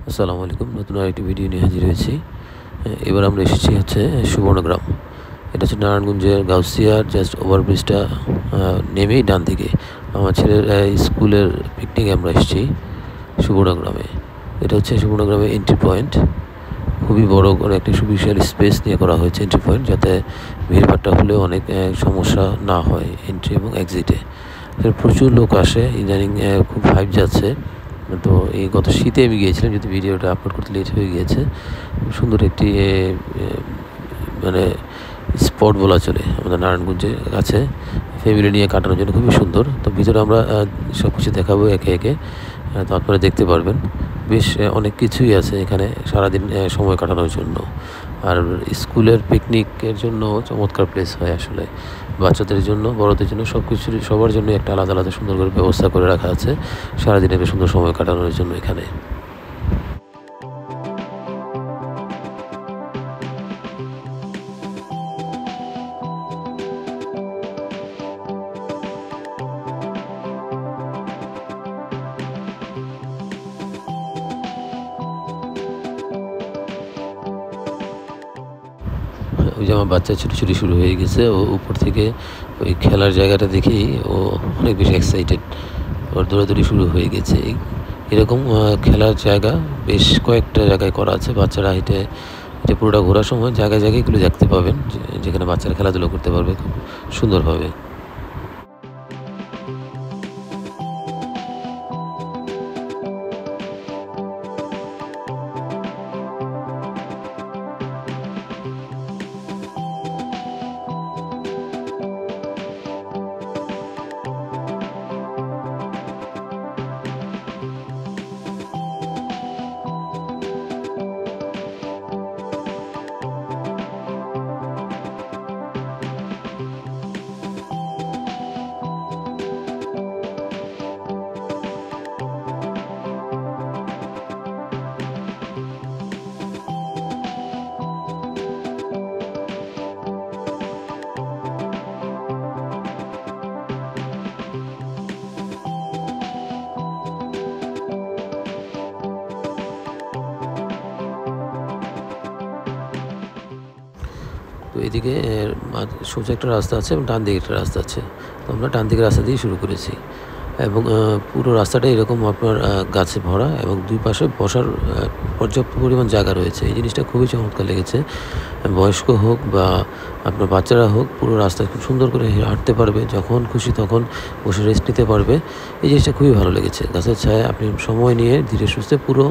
আসসালামু আলাইকুম। নতুন আরেকটি ভিডিও নিয়ে হাজির হয়েছি। এবার আমরা এসেছি হচ্ছে সুবর্ণগ্রাম। এটা হচ্ছে নারায়ণগঞ্জের গাউসিয়ার জাস্ট ওভারব্রিজটা নেমেই ডান দিকে। আমার ছেলের স্কুলের পিকনিকে আমরা এসেছি সুবর্ণগ্রামে। এটা হচ্ছে সুবর্ণগ্রামের এন্ট্রি পয়েন্ট। খুবই বড় করে একটা সুবিশাল স্পেস নিয়ে করা হয়েছে এন্ট্রি পয়েন্ট, যাতে ভিড়ভাট্টা হলেও অনেক সমস্যা না হয় এন্ট্রি এবং এক্সিটে। প্রচুর লোক আসে, ইদানিং খুব হাইপ যাচ্ছে। তো এই গত শীতে আমি গিয়েছিলাম, যদি ভিডিওটা আপলোড করতে লেট হয়ে গিয়েছে। খুব সুন্দর একটি মানে স্পট বলা চলে আমাদের নারায়ণগঞ্জের কাছে, ফ্যামিলি নিয়ে কাটানোর জন্য খুবই সুন্দর। তো ভিতরে আমরা সব কিছু দেখাবো একে একে, তো আপনারা দেখতে পারবেন। বেশ অনেক কিছুই আছে এখানে সারাদিন সময় কাটানোর জন্য। আর স্কুলের পিকনিকের জন্য চমৎকার প্লেস হয় আসলে। বাচ্চাদের জন্য, বড়দের জন্য, সবার জন্য একটা আলাদা আলাদা সুন্দর করে ব্যবস্থা করে রাখা আছে সারাদিন একটা সুন্দর সময় কাটানোর জন্য এখানে। ওই যে আমার বাচ্চা ছুটোছুটি শুরু হয়ে গেছে, ও উপর থেকে ওই খেলার জায়গাটা দেখেই ও অনেক বেশি এক্সাইটেড। ওর দৌড়াদৌড়ি শুরু হয়ে গেছে। এরকম খেলার জায়গা বেশ কয়েকটা জায়গায় করা আছে। বাচ্চারা হেঁটে হেঁটে পুরোটা ঘোরার সময় জায়গায় জায়গায় এগুলো দেখতে পাবেন, যেখানে বাচ্চারা খেলাধুলো করতে পারবে খুব সুন্দরভাবে। তো এদিকে সোজা একটা রাস্তা আছে এবং ডান দিকে একটা রাস্তা আছে। তো আমরা ডান দিকের রাস্তা দিয়ে শুরু করেছি, এবং পুরো রাস্তাটা এরকম আপনার গাছে ভরা, এবং দুই পাশে বসার পর্যাপ্ত পরিমাণ জায়গা রয়েছে। এই জিনিসটা খুবই চমৎকার লেগেছে। বয়স্ক হোক বা আপনার বাচ্চারা হোক, পুরো রাস্তায় খুব সুন্দর করে হাঁটতে পারবে, যখন খুশি তখন বসে রেস্ট নিতে পারবে। এই জিনিসটা খুবই ভালো লেগেছে। গাছের ছায়ায় আপনি সময় নিয়ে ধীরে সুস্থে পুরো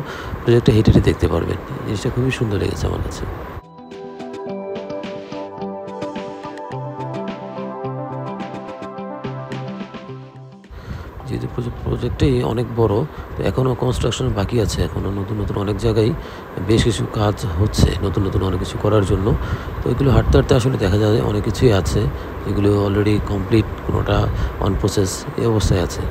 প্রজেক্টটা হেঁটে হেঁটে দেখতে পারবেন। এই জিনিসটা খুবই সুন্দর লেগেছে আমার কাছে। যেহেতু প্রজেক্টটাই অনেক বড়, তো এখনও কনস্ট্রাকশন বাকি আছে। এখনও নতুন নতুন অনেক জায়গায় বেশ কিছু কাজ হচ্ছে, নতুন নতুন অনেক কিছু করার জন্য। তো এগুলো হাঁটতে হাঁটতে আসলে দেখা যায় অনেক কিছুই আছে যেগুলো অলরেডি কমপ্লিট, কোনোটা অন প্রসেস এই অবস্থায় আছে।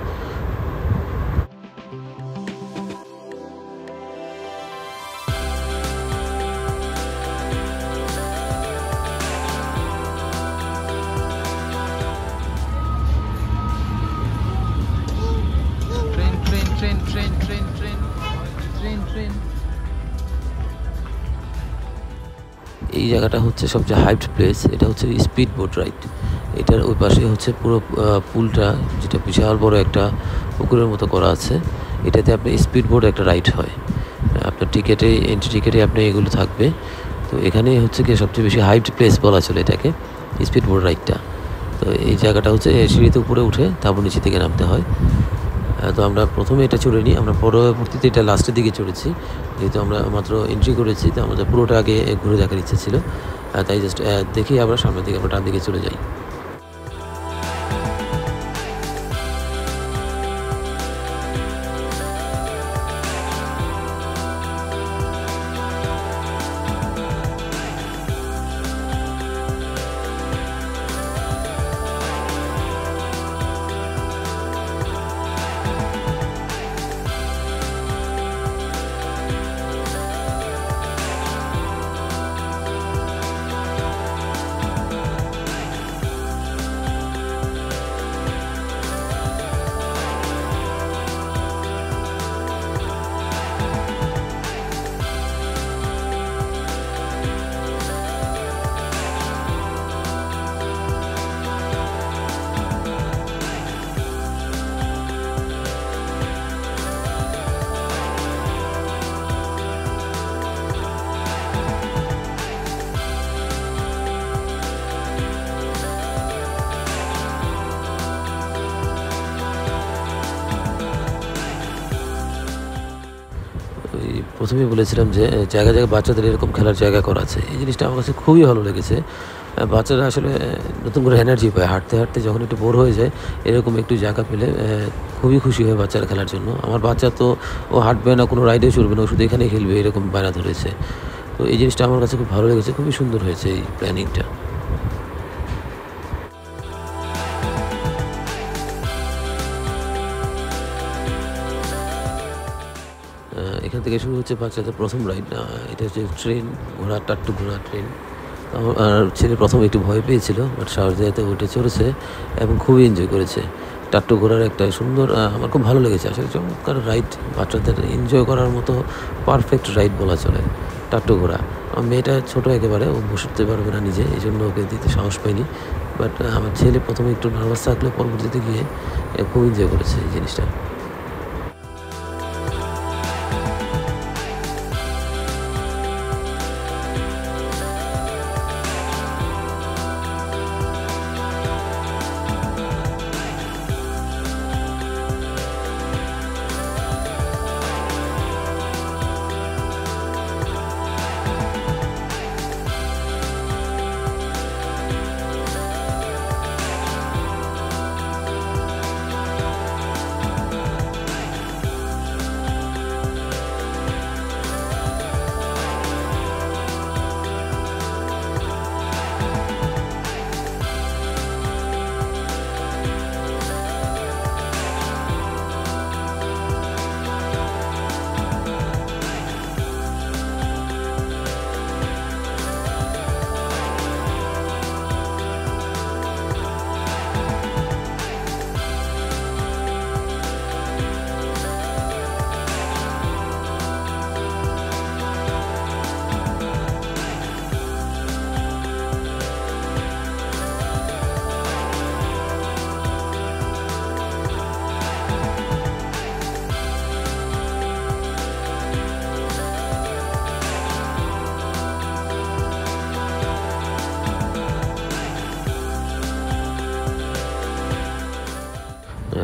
এই জায়গাটা হচ্ছে সবচেয়ে হাইপড প্লেস। এটা হচ্ছে স্পিড বোট রাইড। এটার ওই পাশে হচ্ছে পুরো পুলটা, যেটা বিশাল বড় একটা পুকুরের মতো করা আছে। এটাতে আপনি স্পিড বোট একটা রাইড হয়। আপনার টিকিটে, এন্ট্রি টিকিটে আপনি এগুলো থাকবে। তো এখানে হচ্ছে কি সবচেয়ে বেশি হাইপড প্লেস বলা চলে এটাকে, স্পিড বোট রাইডটা। তো এই জায়গাটা হচ্ছে সিঁড়িতে উপরে উঠে তারপর নিচে থেকে নামতে হয়। তো আমরা প্রথমে এটা চড়ে নিই, আমরা পরবর্তীতে এটা লাস্টের দিকে চড়েছি। যেহেতু আমরা মাত্র এন্ট্রি করেছি, তো আমাদের পুরোটা আগে ঘুরে দেখার ইচ্ছে ছিল। তাই জাস্ট দেখি আমরা সামনের দিকে, আমরা ডান দিকে চলে যাই। ওই প্রথমেই বলেছিলাম যে জায়গায় জায়গায় বাচ্চাদের এরকম খেলার জায়গা করা আছে। এই জিনিসটা আমার কাছে খুবই ভালো লেগেছে। বাচ্চারা আসলে নতুন করে এনার্জি পায়, হাঁটতে হাঁটতে যখন একটু বোর হয়ে যায় এরকম একটু জায়গা পেলে খুবই খুশি হয় বাচ্চারা খেলার জন্য। আমার বাচ্চা তো ও হাঁটবে না, কোনো রাইডেও চলবে না, ও শুধু এখানেই খেলবে, এরকম বায়না ধরেছে। তো এই জিনিসটা আমার কাছে খুব ভালো লেগেছে, খুবই সুন্দর হয়েছে এই প্ল্যানিংটা। এখান থেকে শুরু হচ্ছে বাচ্চাদের প্রথম রাইড। এটা হচ্ছে ট্রেন, ঘোড়া, টাট্টু ঘোড়া ট্রেন। আর ছেলে প্রথমে একটু ভয় পেয়েছিল, বাট সাহস দেওয়াতে উঠে চড়েছে এবং খুবই এনজয় করেছে। টাট্টু ঘোড়ার একটা সুন্দর, আমার খুব ভালো লেগেছে আসলে, চমৎকার রাইড, বাচ্চাদের এনজয় করার মতো পারফেক্ট রাইড বলা চলে টাট্টু ঘোড়া। আমার মেয়েটা ছোটো একেবারে, ও বসতে পারবে না নিজে, এই জন্য ওকে দিতে সাহস পাইনি। বাট আমার ছেলে প্রথমে একটু নার্ভাস থাকলে পরবর্তীতে গিয়ে খুব এনজয় করেছে এই জিনিসটা।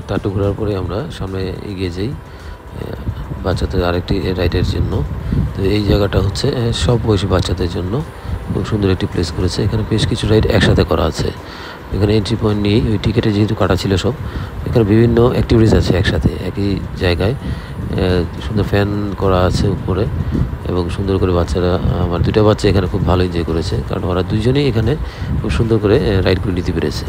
টাট্টু ঘোরার পরে আমরা সামনে এগিয়ে যাই বাচ্চাদের আরেকটি রাইডের জন্য। তো এই জায়গাটা হচ্ছে সব বয়সী বাচ্চাদের জন্য খুব সুন্দর একটি প্লেস করেছে। এখানে বেশ কিছু রাইড একসাথে করা আছে। এখানে এন্ট্রি পয়েন্ট নিয়ে ওই টিকিটে যেহেতু কাটা ছিল সব, এখানে বিভিন্ন অ্যাক্টিভিটিস আছে একসাথে একই জায়গায়। সুন্দর ফ্যান করা আছে উপরে এবং সুন্দর করে বাচ্চারা, আমার দুটো বাচ্চা এখানে খুব ভালো এনজয় করেছে, কারণ ওরা দুইজনেই এখানে খুব সুন্দর করে রাইডগুলো নিতে পেরেছে।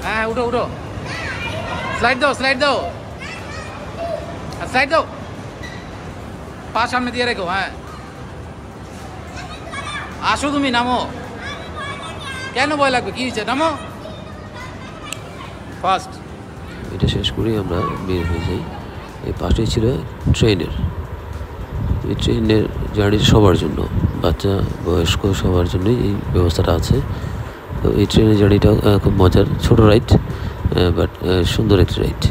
হ্যাঁ উঠো উঠো, স্লাইড দাও স্লাইড দাও স্লাইড দাও, পা সামনে দিয়ে রেখো। হ্যাঁ আসো, তুমি নামো। কেন ভয় লাগবে, কি হয়েছে, নামো ফার্স্ট। এটা শেষ করেই আমরা বের হয়ে যাই। এই পাশেই ছিল ট্রেনের। এই ট্রেনের জার্নিটা সবার জন্য, বাচ্চা বয়স্ক সবার জন্যই এই ব্যবস্থাটা আছে। তো এই ট্রেনের জার্নিটা খুব মজার, ছোট রাইড, বাট সুন্দর একটি রাইড।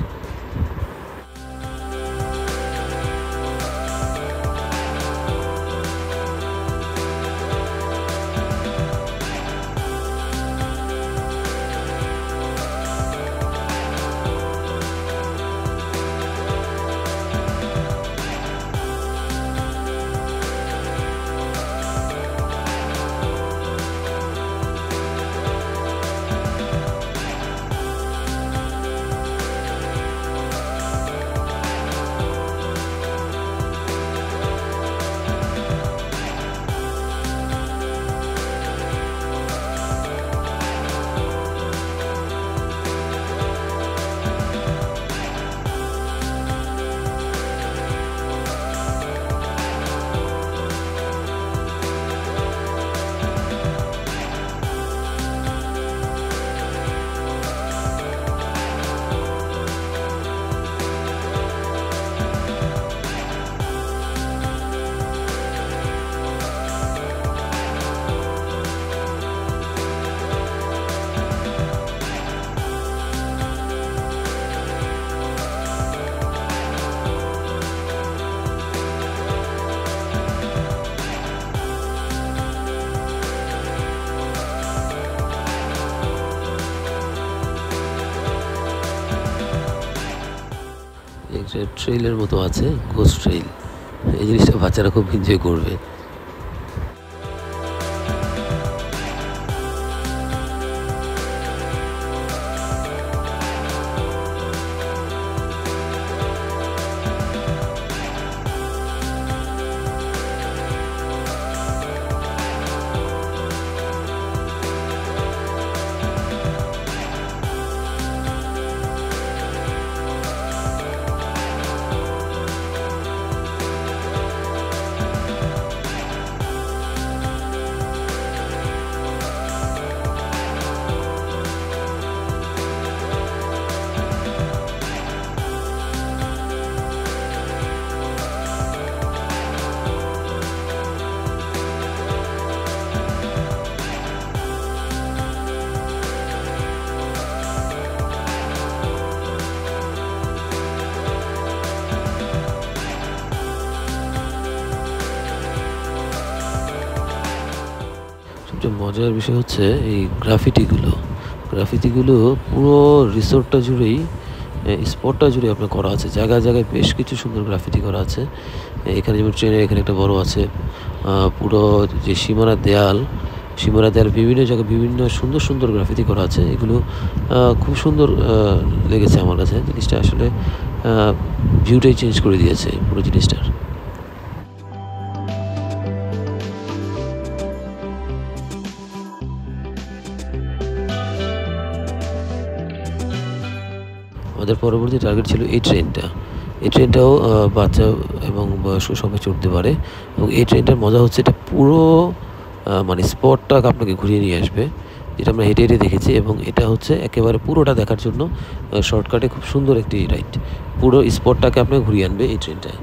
একটা ট্রেইলের মতো আছে, গোস্ট ট্রেইল। এই জিনিসটা বাচ্চারা খুব এনজয় করবে। সবচেয়ে মজার বিষয় হচ্ছে এই গ্রাফিতিগুলো পুরো রিসোর্টটা জুড়েই, স্পটটা জুড়ে আপনার করা আছে। জায়গায় জায়গায় বেশ কিছু সুন্দর গ্রাফিতি করা আছে। এখানে যেমন ট্রেনের এখানে একটা বড় আছে, পুরো যে সীমানা দেয়াল বিভিন্ন জায়গায় বিভিন্ন সুন্দর সুন্দর গ্রাফিতি করা আছে। এগুলো খুব সুন্দর লেগেছে আমার কাছে। জিনিসটা আসলে ভিউটাই চেঞ্জ করে দিয়েছে পুরো জিনিসটার। আমাদের পরবর্তী টার্গেট ছিল এই ট্রেনটাও বাচ্চা এবং বয়স্ক সবাই চড়তে পারে। এবং এই ট্রেনটার মজা হচ্ছে, এটা পুরো মানে স্পটটা আপনাকে ঘুরিয়ে নিয়ে আসবে, যেটা আমরা হেঁটে হেঁটে দেখেছি। এবং এটা হচ্ছে একেবারে পুরোটা দেখার জন্য শর্টকাটে খুব সুন্দর একটি রাইড। পুরো স্পটটাকে আপনাকে ঘুরিয়ে আনবে এই ট্রেনটায়।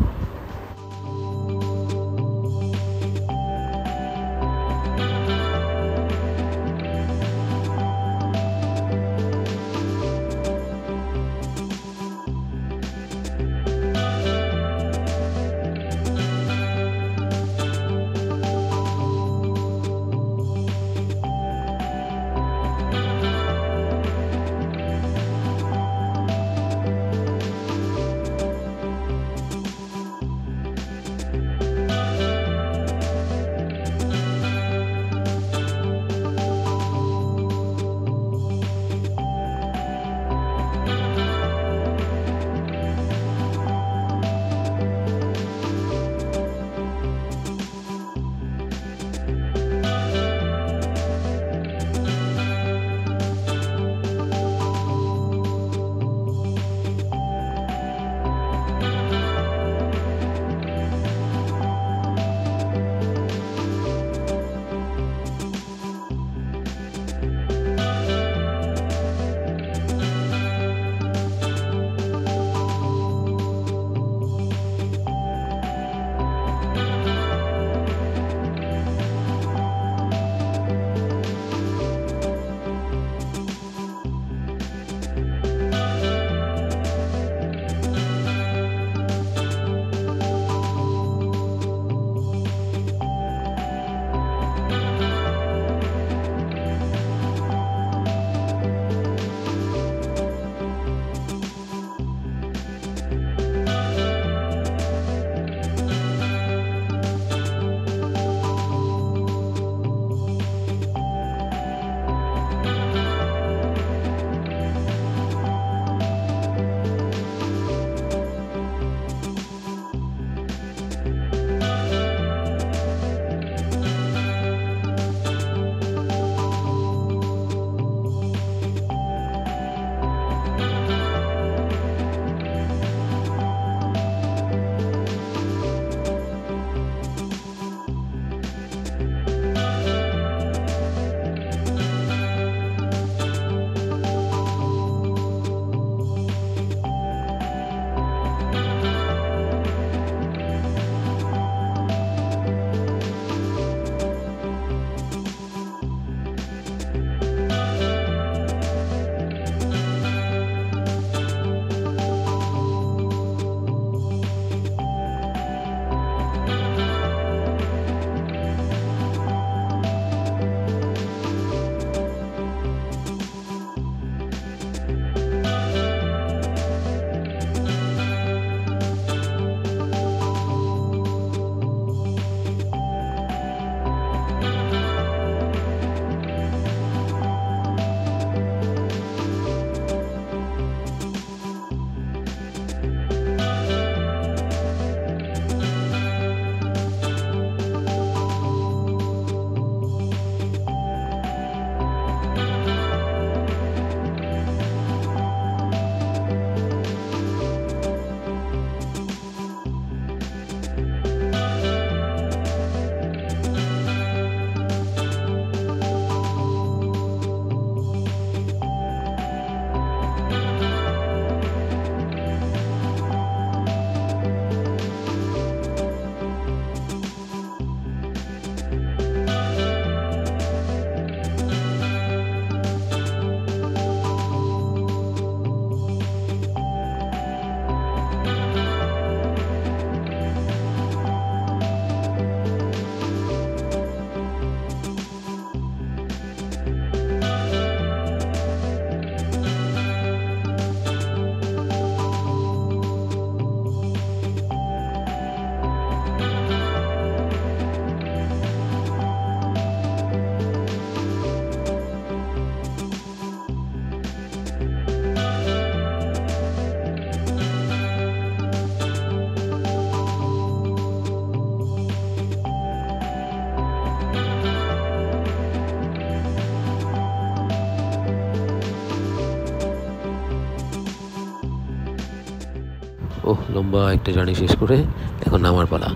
লম্বা একটা জার্নি শেষ করে এখন নামার পালা।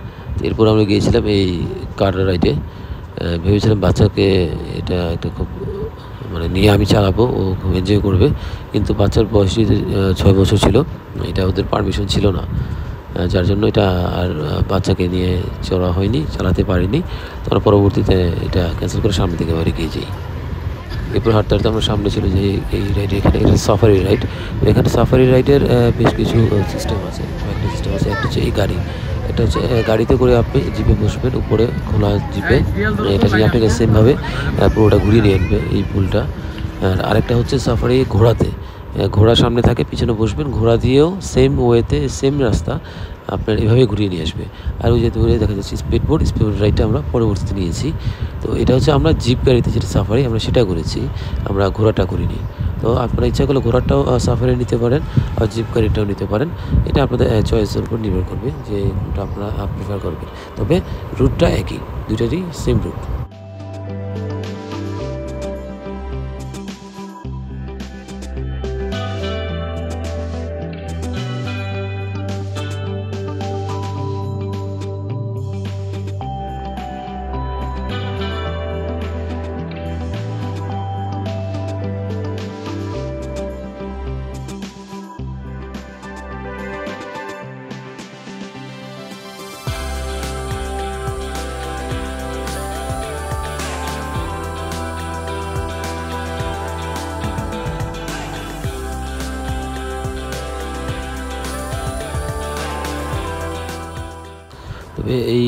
এরপর আমরা গিয়েছিলাম এই কার রাইডে। ভেবেছিলাম বাচ্চাকে এটা একটা খুব মানে নিয়ে আমি চালাবো, ও খুব এনজয় করবে, কিন্তু বাচ্চার বয়স 6 বছর ছিল, এটা ওদের পারমিশন ছিল না, যার জন্য এটা আর বাচ্চাকে নিয়ে চলা হয়নি, চালাতে পারিনি। তারপর পরবর্তীতে এটা ক্যান্সেল করে সামনে থেকে বাইরে গিয়ে যাই। এরপর হাঁটতে হাঁটতে আমার সামনে ছিল যে এই রাইড, এখানে এটা সাফারি রাইড। এখানে সাফারি রাইডের বেশ কিছু সিস্টেম আছে, কয়েকটা সিস্টেম আছে। একটা হচ্ছে এই গাড়ি, এটা হচ্ছে গাড়িতে করে আপনি জিপে বসবেন, উপরে খোলা জিপে, এটা নিয়ে আপনাকে সেমভাবে পুরোটা ঘুরিয়ে নিয়ে আনবে এই পুলটা। আর আরেকটা হচ্ছে সাফারি ঘোড়াতে, ঘোড়া সামনে থাকে, পিছনে বসবেন, ঘোড়া দিয়েও সেম ওয়েতে সেম রাস্তা আপনার এভাবে ঘুরিয়ে নিয়ে আসবে। আর ওই যে দূরে দেখা যাচ্ছে স্পিড বোট রাইডটা আমরা পরবর্তীতে নিয়েছি। তো এটা হচ্ছে আমরা জিপ গাড়িতে যেটা সাফারি আমরা সেটা করেছি, আমরা ঘোড়াটা করিনি। তো আপনারা ইচ্ছা করলে ঘোড়াটাও সাফারি নিতে পারেন, আর জিপ গাড়িটাও নিতে পারেন, এটা আপনাদের চয়েসের উপর নির্ভর করবে যে কোনটা আপনারা প্রেফার করবেন। তবে রুটটা একই, দুটারই সেম রুট। তবে এই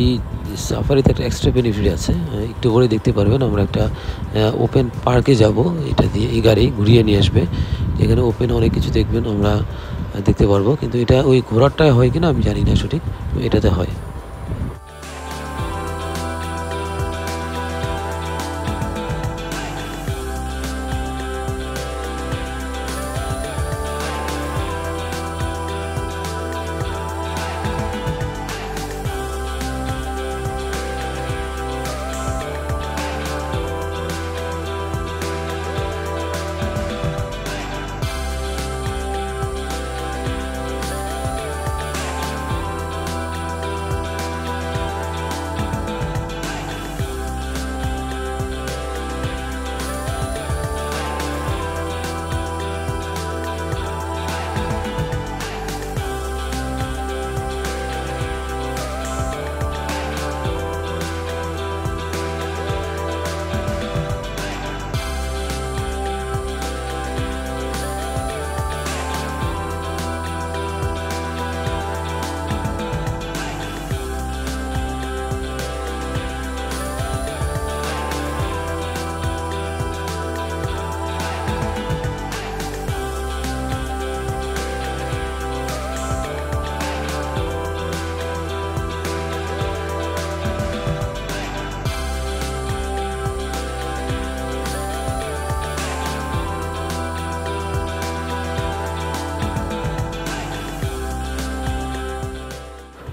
সাফারিতে একটা এক্সট্রা বেনিফিট আছে, একটু পরে দেখতে পারবেন। আমরা একটা ওপেন পার্কে যাব, এটা দিয়ে এই গাড়ি ঘুরিয়ে নিয়ে আসবে, যেখানে ওপেন অনেক কিছু দেখবেন, আমরা দেখতে পারবো। কিন্তু এটা ওই ঘোড়ারটায় হয় কিনা আমি জানি না সঠিক, এটাতে হয়।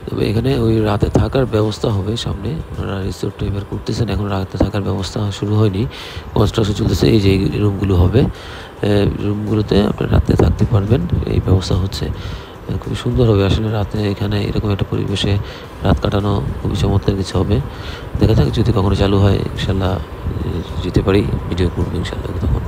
তবে এখানে ওই রাতে থাকার ব্যবস্থা হবে সামনে, ওনারা রিসোর্ট টাইপের করতেছেন, এখন রাতে থাকার ব্যবস্থা শুরু হয়নি, কনস্ট্রাকশন চলতেছে। এই যে রুমগুলো হবে, রুমগুলোতে আপনি রাতে থাকতে পারবেন, এই ব্যবস্থা হচ্ছে। খুবই সুন্দর হবে আসলে রাতে এখানে এরকম একটা পরিবেশে রাত কাটানো, খুবই চমৎকার কিছু হবে। দেখা যাক যদি কখনো চালু হয়, ইনশাল্লাহ যেতে পারি, ভিডিও করবো ইনশাল্লাহ তখন।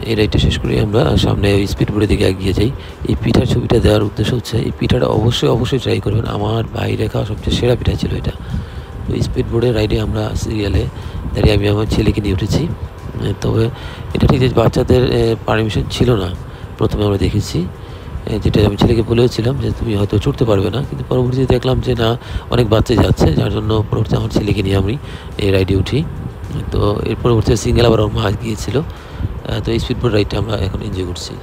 এই রাইডটা শেষ করে আমরা সামনে স্পিড বোর্ডের দিকে এগিয়ে যাই। এই পিঠার ছবিটা দেওয়ার উদ্দেশ্য হচ্ছে এই পিঠাটা অবশ্যই ট্রাই করবেন। আমার বাইরে খাওয়া সবচেয়ে সেরা পিঠা ছিল এটা। তো স্পিড বোর্ডের রাইডে আমরা সিরিয়ালে দাঁড়িয়ে আমি আমার ছেলেকে নিয়ে উঠেছি। তবে এটা ঠিক যে বাচ্চাদের পারমিশন ছিল না, প্রথমে আমরা দেখেছি, যেটা আমি ছেলেকে বলেওছিলাম যে তুমি হয়তো চড়তে পারবে না, কিন্তু পরবর্তীতে দেখলাম যে না, অনেক বাচ্চা যাচ্ছে, যার জন্য পরবর্তীতে আমার ছেলেকে নিয়ে আমি এই রাইডে উঠি। তো এর পরবর্তীতে সিঙ্গেল আবার আমার মা গিয়েছিল। তো এই স্পিড বোর্ড রাইডটা আমরা এখন এনজয় করছি।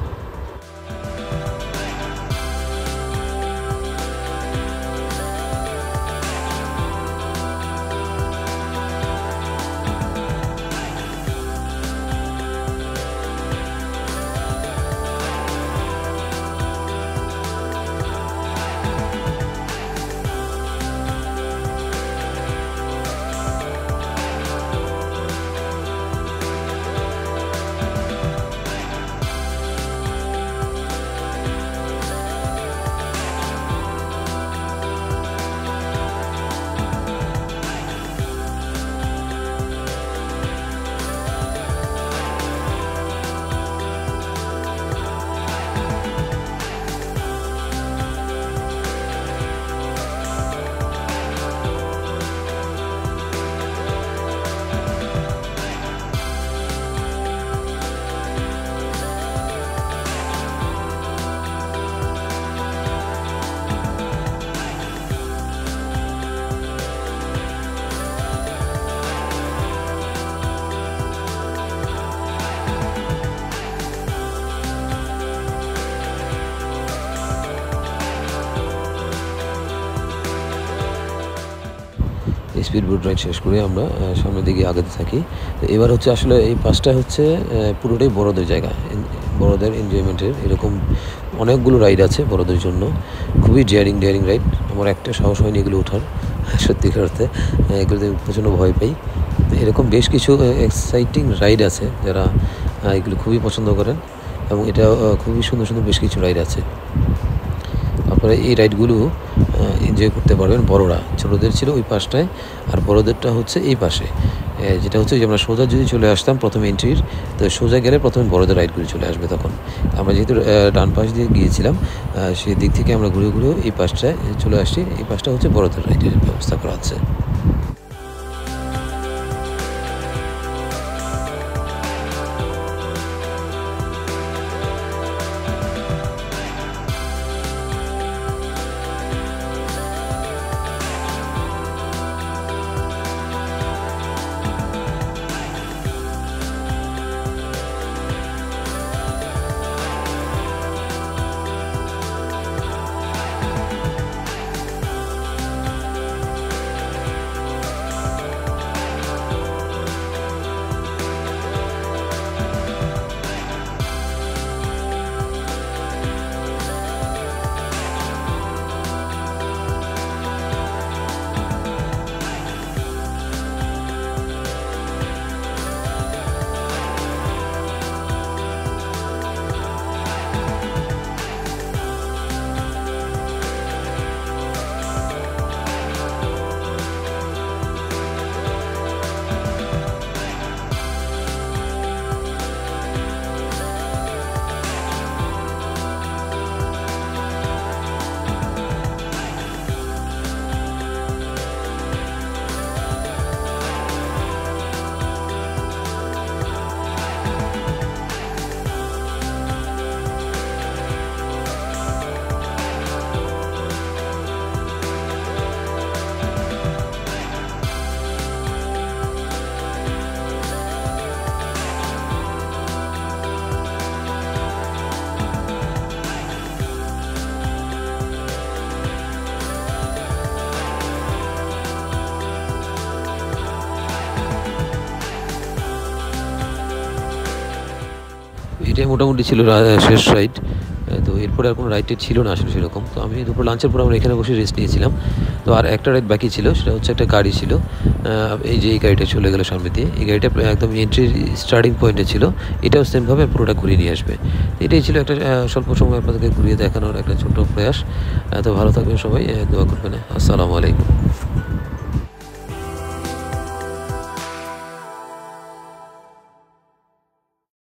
স্পিড বোট রাইড শেষ করে আমরা সামনের দিকে আগাতে থাকি। তো এবার হচ্ছে আসলে এই পাশটা হচ্ছে পুরোটাই বড়দের জায়গা, বড়দের এনজয়মেন্টের। এরকম অনেকগুলো রাইড আছে বড়দের জন্য, খুবই ডেয়ারিং রাইড। আমার একটা সাহস হয়নি এগুলো ওঠার, সত্যিকার অর্থে এগুলোতে প্রচণ্ড ভয় পাই। তো এরকম বেশ কিছু এক্সাইটিং রাইড আছে যারা এগুলো খুবই পছন্দ করেন, এবং এটা খুবই সুন্দর বেশ কিছু রাইড আছে। আপনারা এই রাইডগুলো এনজয় করতে পারবেন। বড়রা, ছোটোদের ছিল ওই পাশটায়, আর বড়োদেরটা হচ্ছে এই পাশে, যেটা হচ্ছে যে আমরা সোজা যদি চলে আসতাম প্রথম এন্ট্রির, তো সোজা গেলে প্রথমে বড়োদের রাইডগুলো চলে আসবে। তখন আমরা যেহেতু ডান পাশ দিয়ে গিয়েছিলাম, সেই দিক থেকে আমরা ঘুরে এই পাশটায় চলে আসছি। এই পাশটা হচ্ছে বড়োদের রাইডের ব্যবস্থা করা আছে। এটাই মোটামুটি ছিল শেষ রাইড। তো এরপরে আর কোনো রাইড ছিল না আসলে সেরকম। তো আমি দুপুর লাঞ্চের পর আমরা এখানে বসে রেস্ট নিয়েছিলাম। তো আর একটা রাইড বাকি ছিল, সেটা হচ্ছে একটা গাড়ি ছিল। এই যে এই গাড়িটা চলে গেলো সামনে দিয়ে, এই গাড়িটা একদম এন্ট্রির স্টার্টিং পয়েন্টে ছিল। এটাও সেমভাবে পুরোটা ঘুরিয়ে নিয়ে আসবে। এটাই ছিল একটা স্বল্প সময় আপনাদেরকে ঘুরিয়ে দেখানোর একটা ছোট্ট প্রয়াস। তো ভালো থাকবেন সবাই, দোয়া করবেন। আসসালামু আলাইকুম।